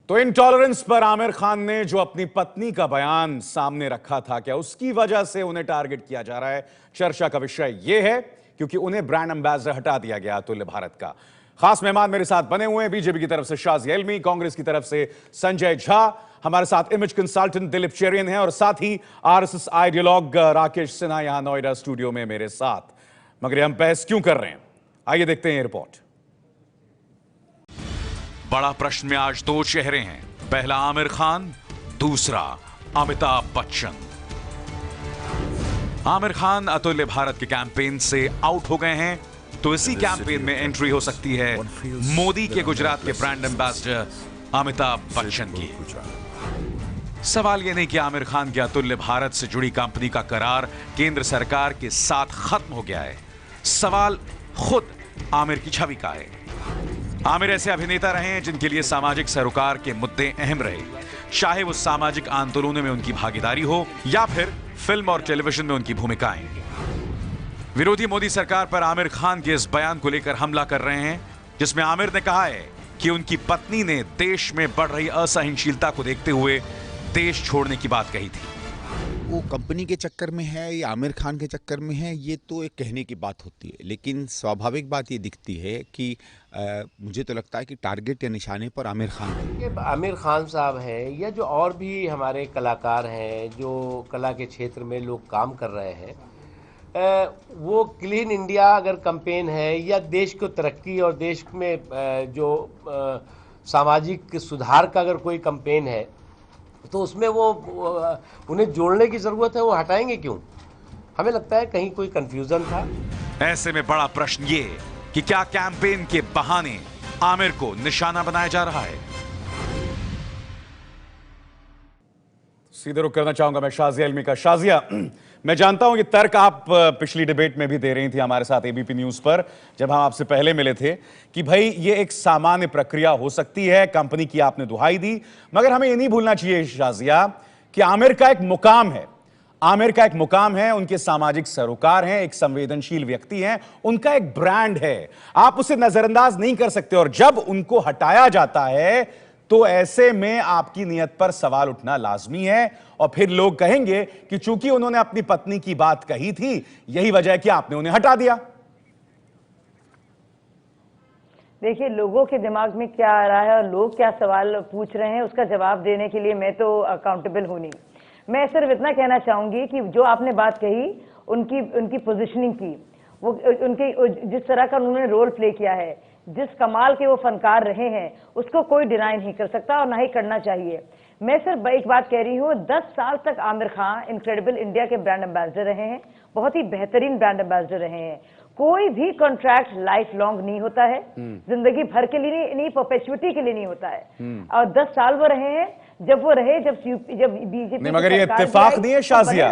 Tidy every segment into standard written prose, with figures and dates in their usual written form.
तो इंटॉलरेंस पर आमिर खान ने जो अपनी पत्नी का बयान सामने रखा था, क्या उसकी वजह से उन्हें टारगेट किया जा रहा है? चर्चा का विषय यह है क्योंकि उन्हें ब्रांड एम्बेसडर हटा दिया गया अतुल्य भारत का। खास मेहमान मेरे साथ बने हुए हैं, बीजेपी की तरफ से शाजिया इल्मी, कांग्रेस की तरफ से संजय झा, हमारे साथ इमेज कंसल्टेंट दिलीप चेरियन है और साथ ही आरएसएस आइडियोलॉग राकेश सिन्हा यहां नोएडा स्टूडियो में मेरे साथ। मगर हम बहस क्यों कर रहे हैं, आइए देखते हैं ये रिपोर्ट। बड़ा प्रश्न में आज दो चेहरे हैं, पहला आमिर खान, दूसरा अमिताभ बच्चन। आमिर खान अतुल्य भारत के कैंपेन से आउट हो गए हैं, तो इसी कैंपेन में एंट्री हो सकती है मोदी के गुजरात के ब्रांड एम्बेसडर अमिताभ बच्चन की। सवाल यह नहीं कि आमिर खान के अतुल्य भारत से जुड़ी कंपनी का करार केंद्र सरकार के साथ खत्म हो गया है, सवाल खुद आमिर की छवि का है। आमिर ऐसे अभिनेता रहे हैं जिनके लिए सामाजिक सरोकार के मुद्दे अहम रहे, चाहे वो सामाजिक आंदोलनों में उनकी भागीदारी हो या फिर फिल्म और टेलीविजन में उनकी भूमिकाएं। विरोधी मोदी सरकार पर आमिर खान के इस बयान को लेकर हमला कर रहे हैं, जिसमें आमिर ने कहा है कि उनकी पत्नी ने देश में बढ़ रही असहनशीलता को देखते हुए देश छोड़ने की बात कही थी। वो कंपनी के चक्कर में है या आमिर खान के चक्कर में है, ये तो एक कहने की बात होती है, लेकिन स्वाभाविक बात ये दिखती है कि मुझे तो लगता है कि टारगेट या निशाने पर आमिर खान है। आमिर खान साहब हैं या जो और भी हमारे कलाकार हैं जो कला के क्षेत्र में लोग काम कर रहे हैं, वो क्लीन इंडिया अगर कैंपेन है या देश को तरक्की और देश में जो सामाजिक सुधार का अगर कोई कैंपेन है तो उसमें वो उन्हें जोड़ने की जरूरत है, वो हटाएंगे क्यों? हमें लगता है कहीं कोई कंफ्यूजन था। ऐसे में बड़ा प्रश्न ये कि क्या कैंपेन के बहाने आमिर को निशाना बनाया जा रहा है? सीधे रुख करना चाहूंगा मैं शाजिया इल्मी का। शाजिया, मैं जानता हूं कि तर्क आप पिछली डिबेट में भी दे रही थी हमारे साथ एबीपी न्यूज पर, जब हम आपसे पहले मिले थे, कि भाई ये एक सामान्य प्रक्रिया हो सकती है, कंपनी की आपने दुहाई दी, मगर हमें ये नहीं भूलना चाहिए शाजिया कि आमिर का एक मुकाम है, आमिर का एक मुकाम है, उनके सामाजिक सरोकार हैं, एक संवेदनशील व्यक्ति हैं, उनका एक ब्रांड है, आप उसे नजरअंदाज नहीं कर सकते। और जब उनको हटाया जाता है तो ऐसे में आपकी नीयत पर सवाल उठना लाजमी है, और फिर लोग कहेंगे कि चूंकि उन्होंने अपनी पत्नी की बात कही थी, यही वजह है कि आपने उन्हें हटा दिया। देखिए, लोगों के दिमाग में क्या आ रहा है और लोग क्या सवाल पूछ रहे हैं, उसका जवाब देने के लिए मैं तो अकाउंटेबल हूं नहीं। मैं सिर्फ इतना कहना चाहूंगी कि जो आपने बात कही, उनकी पोजीशनिंग की, वो उनके जिस तरह का उन्होंने रोल प्ले किया है, जिस कमाल के वो फनकार रहे हैं, उसको कोई डिनाई नहीं कर सकता और ना ही करना चाहिए। मैं सिर्फ एक बात कह रही हूँ, 10 साल तक आमिर खान इनक्रेडिबल इंडिया के ब्रांड एम्बेसडर रहे हैं, बहुत ही बेहतरीन ब्रांड एम्बेसडर रहे हैं। कोई भी कॉन्ट्रैक्ट लाइफ लॉन्ग नहीं होता है, जिंदगी भर के लिए नहीं, परपेचुइटी के लिए नहीं होता है। और 10 साल वो रहे हैं, जब बीजेपी नहीं, मगर ये इत्तेफाक नहीं है शाजिया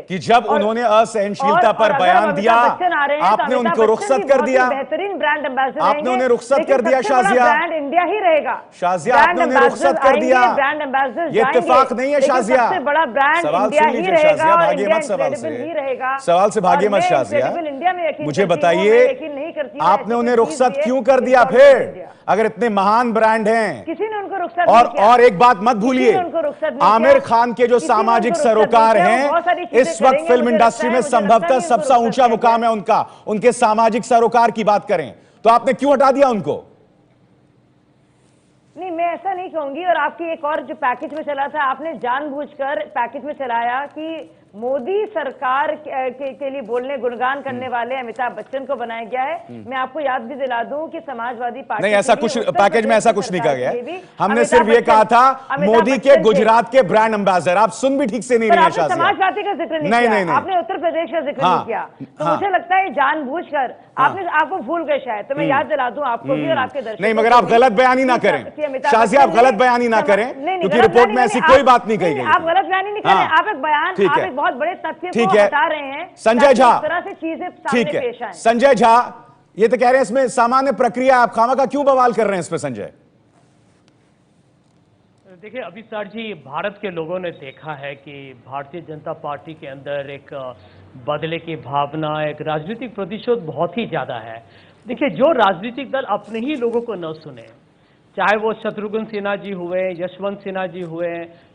कि जब उन्होंने असहनशीलता पर बयान दिया, आपने उनको रुखसत कर दिया, बेहतरीन ब्रांड एम्बेसडर, आपने उन्हें रुखसत कर दिया। शाजिया, ब्रांड इंडिया ही रहेगा। शाजिया, आपने उन्हें रुखसत कर दिया, ब्रांड एम्बेसडर ये इत्तेफाक नहीं है शाजिया। सबसे बड़ा ब्रांड इंडिया ही रहेगा, भागिए मत सवाल से, सवाल से भागिए मत शाजिया। मुझे बताइए, आपने उन्हें रुखसत क्यों कर दिया? फिर अगर इतने महान ब्रांड हैं, किसी ने उनको रुखसत नहीं किया। और एक बात मत भूलिए, आमिर खान के जो सामाजिक सरोकार हैं, इस वक्त फिल्म इंडस्ट्री में संभवतः सबसे ऊंचा मुकाम है उनका, उनके सामाजिक सरोकार की बात करें तो आपने क्यों हटा दिया उनको? नहीं, मैं ऐसा नहीं कहूंगी। और आपकी एक और जो पैकेज में चला था, आपने जानबूझकर पैकेज में चलाया कि मोदी सरकार के लिए बोलने, गुणगान करने वाले अमिताभ बच्चन को बनाया गया है। मैं आपको याद भी दिला दूं कि समाजवादी पार्टी नहीं, ऐसा कुछ पैकेज में ऐसा कुछ नहीं कहा गया है। हमने सिर्फ ये कहा था मोदी के गुजरात के ब्रांड एम्बेसडर। आप सुन भी ठीक से नहीं रहे हैं शाजिया। समाजवादी का जिक्र नहीं किया, आपने उत्तर प्रदेश का जिक्र नहीं किया, तो मुझे लगता है जानबूझकर आपको भूल गए शायद। तो मैं याद दिला दूं आपको भी और आपके दर्शकों। नहीं, मगर आप गलत बयानी ना करें शाजिया, आप गलत बयानी ना करें, क्योंकि रिपोर्ट में ऐसी कोई बात नहीं कही गई। आप गलत बयानी नहीं करें, आप एक बयान, आप एक बहुत बड़े तथ्य को हटा रहे हैं। संजय झा, इस तरह से चीजें सामने पेश आएं। संजय झा, ये तो कह रहे हैं इसमें सामान्य प्रक्रिया, आप खामखा क्यों बवाल कर रहे हैं इस पे? संजय, देखिए अभिसार जी, भारत के लोगों ने देखा है कि भारतीय जनता पार्टी के अंदर एक बदले की भावना, एक राजनीतिक प्रतिशोध बहुत ही ज्यादा है। देखिए, जो राजनीतिक दल अपने ही लोगों को न सुने, चाहे वो शत्रुघ्न सिन्हा जी हुए, यशवंत सिन्हा जी हुए,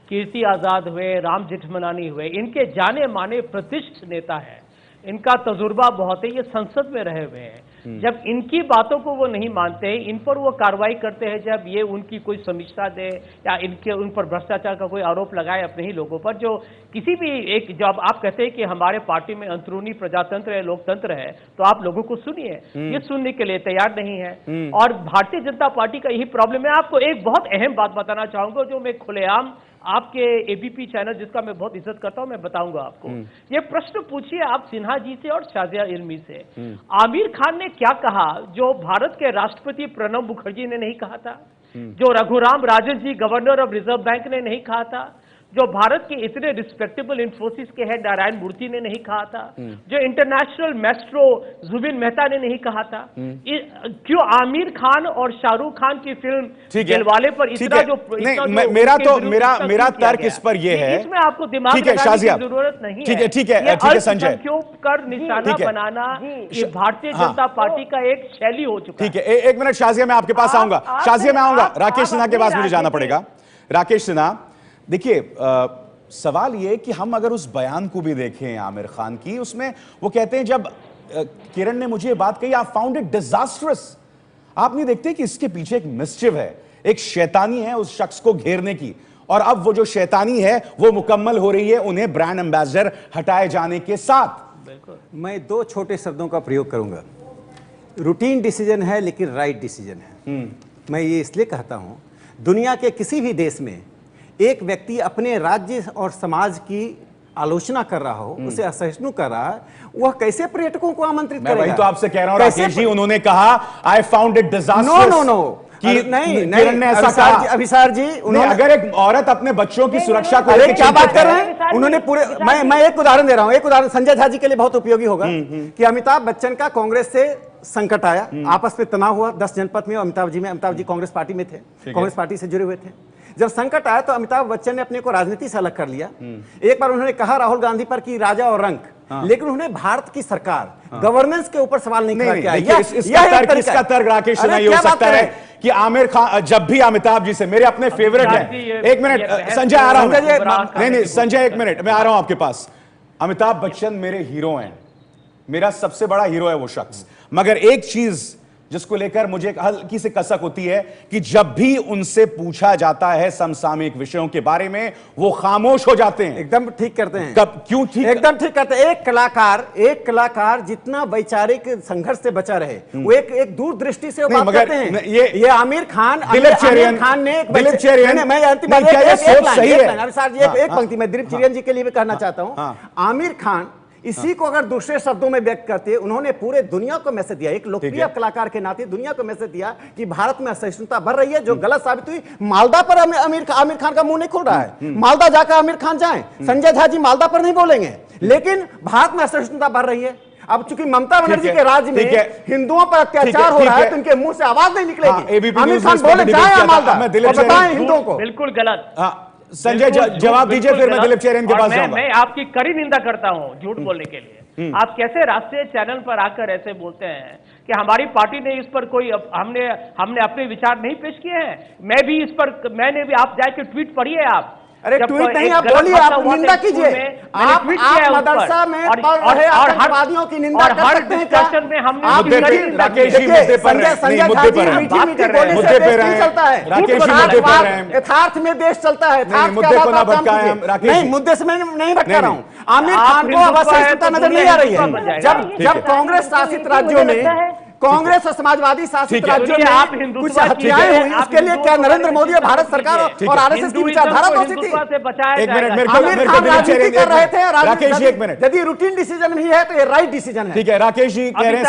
कीर्ति आजाद हुए, राम जेठमलानी हुए, इनके जाने माने प्रतिष्ठित नेता हैं, इनका तजुर्बा बहुत है, ये संसद में रहे हुए हैं। जब इनकी बातों को वो नहीं मानते हैं, इन पर वो कार्रवाई करते हैं, जब ये उनकी कोई समीक्षा दे या उन पर भ्रष्टाचार का कोई आरोप लगाए अपने ही लोगों पर, जो किसी भी एक, जब आप कहते हैं कि हमारे पार्टी में अंदरूनी प्रजातंत्र है, लोकतंत्र है, तो आप लोगों को सुनिए, ये सुनने के लिए तैयार नहीं है। और भारतीय जनता पार्टी का यही प्रॉब्लम है। आपको एक बहुत अहम बात बताना चाहूंगा, जो मैं खुलेआम आपके एबीपी चैनल, जिसका मैं बहुत इज्जत करता हूं, मैं बताऊंगा आपको। ये प्रश्न पूछिए आप सिन्हा जी से और शाजिया इल्मी से, आमिर खान ने क्या कहा जो भारत के राष्ट्रपति प्रणब मुखर्जी ने नहीं कहा था, जो Raghuram Rajan ji governor of reserve bank ने नहीं कहा था, जो भारत के इतने रिस्पेक्टेबल इंफोसिस के हेड नारायण मूर्ति ने नहीं कहा था, जो इंटरनेशनल मैस्ट्रो जुबिन मेहता ने नहीं कहा था। क्यों आमिर खान और शाहरुख खान की फिल्म दिलवाले पर इतना जो मेरा तर्क इस पर यह है, इसमें आपको दिमाग लगाने की जरूरत नहीं है। ठीक है संजय, क्यों कर निशाना बनाना ये भारतीय जनता पार्टी का एक शैली हो चुका है। ठीक है, एक मिनट शाजिया, मैं आपके पास आऊंगा, शाजिया मैं आऊंगा, राकेश सिन्हा के पास मुझे जाना पड़ेगा। राकेश सिन्हा, देखिए सवाल यह कि हम अगर उस बयान को भी देखें आमिर खान की, उसमें वो कहते हैं, जब किरण ने मुझे ये बात कही, आई फाउंड इट डिजास्टरस, आप नहीं देखते कि इसके पीछे एक मिस्चिव है, एक शैतानी है उस शख्स को घेरने की, और अब वो जो शैतानी है वो मुकम्मल हो रही है उन्हें ब्रांड एम्बेसडर हटाए जाने के साथ। मैं दो छोटे शब्दों का प्रयोग करूंगा, रूटीन डिसीजन है लेकिन राइट डिसीजन है। मैं ये इसलिए कहता हूं, दुनिया के किसी भी देश में एक व्यक्ति अपने राज्य और समाज की आलोचना कर रहा हो, उसे असहिष्णु कर रहा है, वह कैसे पर्यटकों को आमंत्रित करेगा? मैं वही तो आपसे कह रहा हूं राकेश जी, उन्होंने कहा I found it disastrous. No नहीं, ऐसा कहा। अभिसार जी, उन्होंने, अगर एक औरत अपने बच्चों की सुरक्षा को लेकर क्या बात कर रहे हैं, उन्होंने पूरे, मैं एक उदाहरण दे रहा हूं, एक उदाहरण संजय झा जी के लिए बहुत उपयोगी होगा कि अमिताभ बच्चन का कांग्रेस से संकट आया, आपस में तनाव हुआ 10 जनपद में, अमिताभ जी कांग्रेस पार्टी में थे, कांग्रेस पार्टी से जुड़े हुए थे। जब संकट आया तो अमिताभ बच्चन ने अपने को राजनीति से अलग कर लिया। एक बार उन्होंने कहा राहुल गांधी पर कि राजा और रंक, लेकिन उन्होंने भारत की सरकार गवर्नेंस के ऊपर सवाल नहीं खड़ा किया। इसका तर्क राकेश सिन्हा ये हो सकता है कि आमिर खान जब भी अमिताभ जी से, मेरे अपने फेवरेट हैं, एक मिनट संजय आ रहा हूं, नहीं संजय एक मिनट, मैं आ रहा हूं आपके पास। अमिताभ बच्चन मेरे हीरो हैं, मेरा सबसे बड़ा हीरो है वो शख्स, मगर एक चीज जिसको लेकर मुझे एक हल्की सी कसक होती है कि जब भी उनसे पूछा जाता है समसामयिक विषयों के बारे में वो खामोश हो जाते हैं। एकदम ठीक करते हैं। कब, क्यों ठीक? एकदम ठीक करते हैं। एक कलाकार जितना वैचारिक संघर्ष से बचा रहे, वो एक दूरदृष्टि से बात करते हैं। ये आमिर खान ने दिलीप चेरियन एक पंक्ति में दिलीप चेरियन जी के लिए भी कहना चाहता हूं, आमिर खान इसी को अगर दूसरे शब्दों में व्यक्त करते, उन्होंने पूरे दुनिया को मैसेज दिया, एक लोकप्रिय कलाकार के नाते दुनिया को मैसेज दिया कि भारत में असहिष्णुता बढ़ रही है, जो गलत साबित हुई। मालदा पर आमिर खान का मुंह नहीं खुल रहा है, मालदा जाकर आमिर खान जाएं, संजय झा जी मालदा पर नहीं बोलेंगे, लेकिन भारत में असहिष्णुता बढ़ रही है। अब चूंकि ममता बनर्जी के राज्य में हिंदुओं पर अत्याचार हो रहा है, तो इनके मुंह से आवाज नहीं निकलेगी। आमिर खान बोले जाए मालदा और बताएं हिंदुओं को। बिल्कुल गलत। संजय जवाब दीजिए, फिर मैं दिलीप चेरियन के पास जाऊंगा। मैं आपकी कड़ी निंदा करता हूं झूठ बोलने के लिए। आप कैसे राष्ट्रीय चैनल पर आकर ऐसे बोलते हैं कि हमारी पार्टी ने इस पर कोई, हमने अपने विचार नहीं पेश किए हैं। मैं भी इस पर, मैंने भी, आप जाके ट्वीट पढ़िए आप। अरे ट्वीट नहीं, आप बोलिए, आप निंदा कीजिए। आप मदरसा में पढ़ रहे आतंकवादियों की निंदा कर सकते हैं क्या? आप राकेश जी मुद्दे पर चलता है, यथार्थ में देश चलता है, नहीं मुद्दे से मैं नहीं भटका रहा हूँ। आमिर खान को अब असहिष्णुता नजर नहीं आ रही है। जब कांग्रेस शासित राज्यों में, कांग्रेस और समाजवादी शासित राज्यों में कुछ हत्याएं हुई, उसके लिए क्या नरेंद्र मोदी और भारत सरकार और आरएसएस की विचारधारा दोषी थी? एक मिनट, आमिर खान राजनीति कर रहे थे। राकेश जी एक मिनट, यदि रूटीन डिसीजन नहीं है तो ये राइट डिसीजन है। ठीक है, राकेश जी कह रहे हैं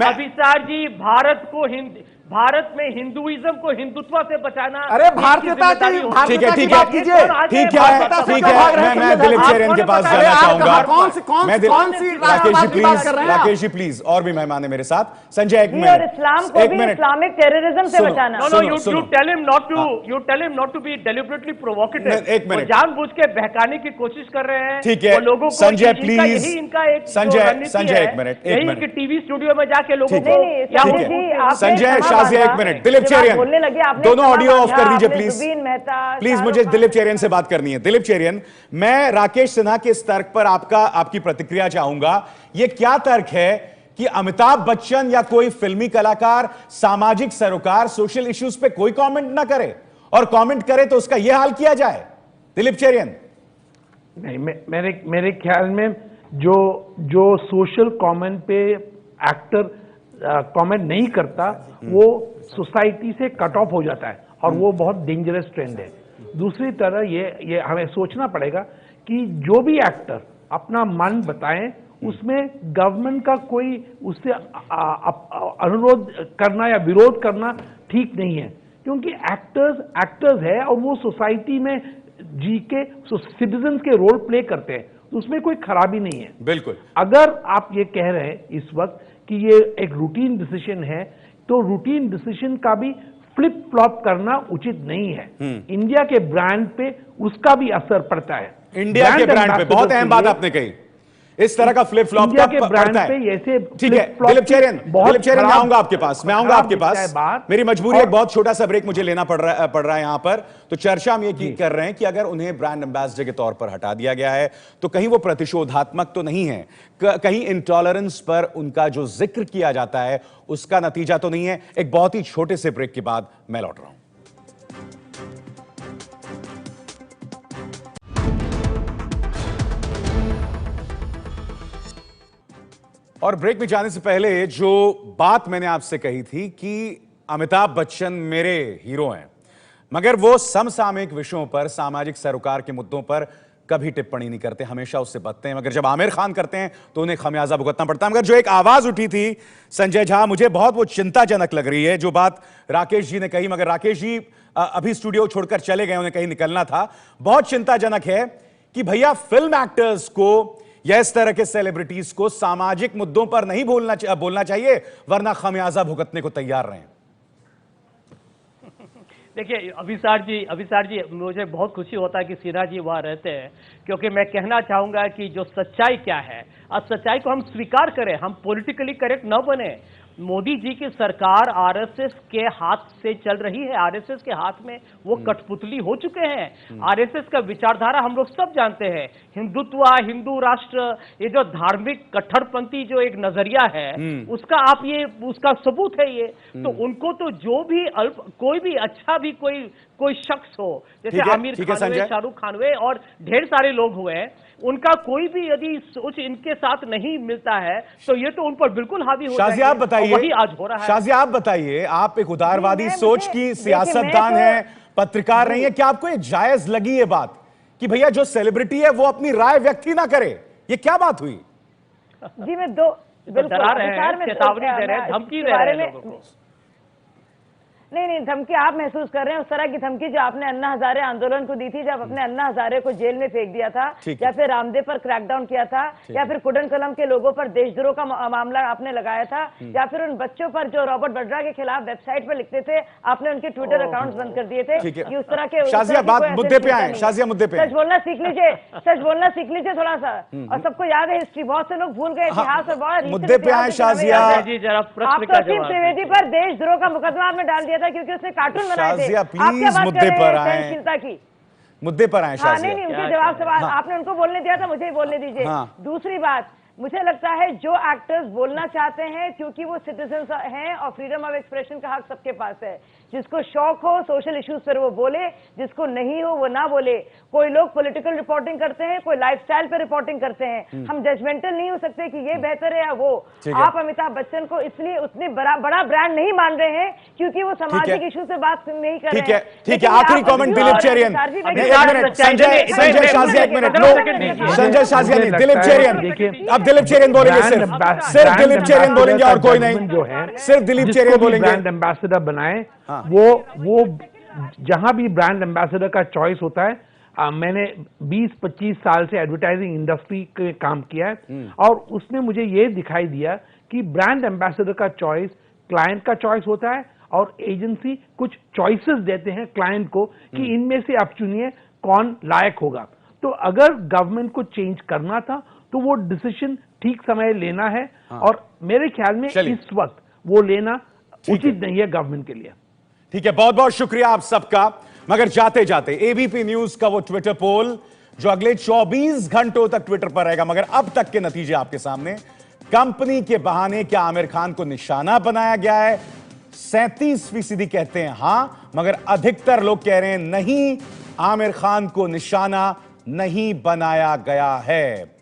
अभिसार जी, भारत में हिंदुइज्म को हिंदुत्व से बचाना, अरे भारतीयता की, ठीक है ठीक है, मैं दिलीप चेरियन के पास जाना चाहूंगा। राकेश जी प्लीज, और भी मेहमान है मेरे साथ। संजय एक मिनट, इस्लाम को भी इस्लामिक टेररिज्म से बचाना। You tell him not to be deliberately provocative। एक मिनट, जानबूझ के बहकाने की कोशिश कर रहे हैं। ठीक है लोगों को, संजय प्लीज, इनका एक संजय एक मिनट, टीवी स्टूडियो में जाके लोगों को, संजय शाजिया एक बांधा। मिनट, दिलीप जब आप चेरियन बोलने लगे, आपने दोनों कमा ऑडियो ऑफ बांधा, कर दीजिए आपने प्लीज। जुबीन मेहता, प्लीज शाहरुख मुझे खान- दिलीप चेरियन से बात करनी है। दिलीप चेरियन, मैं राकेश सिन्हा के इस तर्क पर आपकी प्रतिक्रिया चाहूंगा। यह क्या तर्क है कि अमिताभ बच्चन या कोई फिल्मी कलाकार सामाजिक सरोकार सोशल इश्यूज पे कोई कमेंट ना करे, और कमेंट करे तो उसका यह हाल किया जाए? दिलीप चेरियन। नहीं, मेरे ख्याल में जो सोशल कमेंट पे एक्टर कमेंट नहीं करता वो सोसाइटी से कट ऑफ हो जाता है, और वो बहुत डेंजरस ट्रेंड है। दूसरी तरह ये हमें सोचना पड़ेगा कि जो भी एक्टर अपना मन बताएं, उसमें गवर्नमेंट का कोई उससे अनुरोध करना या विरोध करना ठीक नहीं है, क्योंकि एक्टर्स है और वो सोसाइटी में जी के सिटीजन्स के रोल प्ले करते हैं, तो उसमें कोई खराबी नहीं है। बिल्कुल। अगर आप ये कह रहे हैं इस वक्त कि ये एक रूटीन डिसीजन है, तो रूटीन डिसीजन का भी फ्लिप फ्लॉप करना उचित नहीं है। इंडिया के ब्रांड पे उसका भी असर पड़ता है। इंडिया के ब्रांड पे बहुत अहम बात आपने कही। इस तरह का फ्लिप फ्लॉप इंडिया के ब्रांड पड़ता है। पे ऐसे ठीक है दिलीप चेरियन, मैं आऊंगा आपके पास, आपके पास। मेरी मजबूरी है, बहुत छोटा सा ब्रेक मुझे लेना पड़ रहा है यहां पर। तो चर्चा हम ये कर रहे हैं कि अगर उन्हें ब्रांड एम्बेसडर के तौर पर हटा दिया गया है तो कहीं वो प्रतिशोधात्मक तो नहीं है, कहीं इंटॉलरेंस पर उनका जो जिक्र किया जाता है उसका नतीजा तो नहीं है? एक बहुत ही छोटे से ब्रेक के बाद मैं लौट रहा हूं। और ब्रेक में जाने से पहले जो बात मैंने आपसे कही थी कि अमिताभ बच्चन मेरे हीरो हैं, मगर वो समसामयिक विषयों पर, सामाजिक सरोकार के मुद्दों पर कभी टिप्पणी नहीं करते, हमेशा उससे बचते हैं। मगर जब आमिर खान करते हैं तो उन्हें खमियाजा भुगतना पड़ता है। मगर जो एक आवाज उठी थी संजय झा, मुझे बहुत वो चिंताजनक लग रही है जो बात राकेश जी ने कही। मगर राकेश जी अभी स्टूडियो छोड़कर चले गए, उन्हें कहीं निकलना था। बहुत चिंताजनक है कि भैया फिल्म एक्टर्स को या इस तरह के सेलिब्रिटीज को सामाजिक मुद्दों पर नहीं बोलना चाहिए, वरना खमियाजा भुगतने को तैयार रहे। देखिए अभिसार जी मुझे बहुत खुशी होता है कि सिन्हा जी वहाँ रहते हैं, क्योंकि मैं कहना चाहूंगा कि जो सच्चाई क्या है, अब सच्चाई को हम स्वीकार करें, हम पॉलिटिकली करेक्ट न बने। मोदी जी की सरकार आरएसएस के हाथ से चल रही है, आरएसएस के हाथ में वो कठपुतली हो चुके हैं। आरएसएस का विचारधारा हम लोग सब जानते हैं, हिंदुत्व, हिंदू राष्ट्र, ये जो धार्मिक कट्टरपंथी जो एक नजरिया है उसका सबूत है ये। तो उनको तो जो भी कोई भी अच्छा भी कोई शख्स हो, जैसे आमिर खान हुए, शाहरुख खान हुए और ढेर सारे लोग हुए, उनका कोई भी यदि सोच इनके साथ नहीं मिलता है तो ये तो उन पर बिल्कुल हावी हो जाएगा। शाजिया आप बताइए, वही आज हो रहा है। शाजिया आप बताइए, आप एक उदारवादी सोच की सियासतदान हैं, पत्रकार रही हैं, क्या आपको ये जायज लगी ये बात कि भैया जो सेलिब्रिटी है वो अपनी राय व्यक्त ही ना करे? ये क्या बात हुई? जी मैं डरा रहे हैं, चेतावनी दे रहे हैं, धमकी दे रहे हैं लोगों को। नहीं धमकी आप महसूस कर रहे हैं, उस तरह की धमकी जो आपने अन्ना हजारे आंदोलन को दी थी, जब अपने अन्ना हजारे को जेल में फेंक दिया था, या फिर रामदेव पर क्रैकडाउन किया था, या फिर कुडन कलम के लोगों पर देशद्रोह का मामला आपने लगाया था, या फिर उन बच्चों पर जो रॉबर्ट वड्रा के खिलाफ वेबसाइट पर लिखते थे, आपने उनके ट्विटर अकाउंट्स बंद कर दिए थे। कि उस तरह के शाजिया बात मुद्दे पे आए, शाजिया मुद्दे पे। सच बोलना सीख लीजिए थोड़ा सा। और सबको याद है हिस्ट्री, बहुत से लोग भूल गए इतिहास और बहुत मुद्दे पे आए शाजिया। आपको सिर्फ त्रिवेदी पर देशद्रोह का मुकदमा आपने डाल दिया था क्योंकि उसने कार्टून बनाए थे। शाजिया प्लीज मुद्दे पर आए, मुद्दे पर आए शाजिया। नहीं उनके जवाब सवाल आपने उनको बोलने दिया था, मुझे ही बोलने दीजिए। दूसरी बात, मुझे लगता है जो एक्टर्स बोलना चाहते हैं क्योंकि वो सिटीजन्स हैं और फ्रीडम ऑफ एक्सप्रेशन का हक सबके पास है, जिसको शौक हो सोशल इश्यूज पर वो बोले, जिसको नहीं हो वो ना बोले। कोई लोग पॉलिटिकल रिपोर्टिंग करते हैं, कोई लाइफस्टाइल पे रिपोर्टिंग करते हैं, हम जजमेंटल नहीं हो सकते कि ये बेहतर है या वो। आप अमिताभ बच्चन को इसलिए उतने बड़ा ब्रांड नहीं मान रहे हैं क्योंकि वो सामाजिक इशू से बात नहीं कर रहे हैं। ठीक है, आखिरी कमेंट दिलीप चेरियन। संजय शाजिया एक मिनट, संजय शाजिया नहीं, दिलीप चेरियन। अब दिलीप चेरियन बोलेंगे, सिर्फ दिलीप चेरियन बोलेंगे और कोई नहीं, जो है सिर्फ दिलीप चेरियन बोलेंगे। ब्रांड एम्बेसडर बनाए, वो जहां भी ब्रांड एम्बेसडर का चॉइस होता है, मैंने 20-25 साल से एडवर्टाइजिंग इंडस्ट्री के काम किया है और उसमें मुझे ये दिखाई दिया कि ब्रांड एम्बेसडर का चॉइस क्लाइंट का चॉइस होता है और एजेंसी कुछ चॉइसेस देते हैं क्लाइंट को कि इनमें से आप चुनिए कौन लायक होगा। तो अगर गवर्नमेंट को चेंज करना था तो वो डिसीजन ठीक समय लेना है और मेरे ख्याल में इस वक्त वो लेना उचित नहीं है गवर्नमेंट के लिए। ठीक है, बहुत बहुत शुक्रिया आप सबका। मगर जाते जाते एबीपी न्यूज का वो ट्विटर पोल जो अगले 24 घंटों तक ट्विटर पर रहेगा, मगर अब तक के नतीजे आपके सामने। कंपनी के बहाने क्या आमिर खान को निशाना बनाया गया है? 37% कहते हैं हां, मगर अधिकतर लोग कह रहे हैं नहीं, आमिर खान को निशाना नहीं बनाया गया है।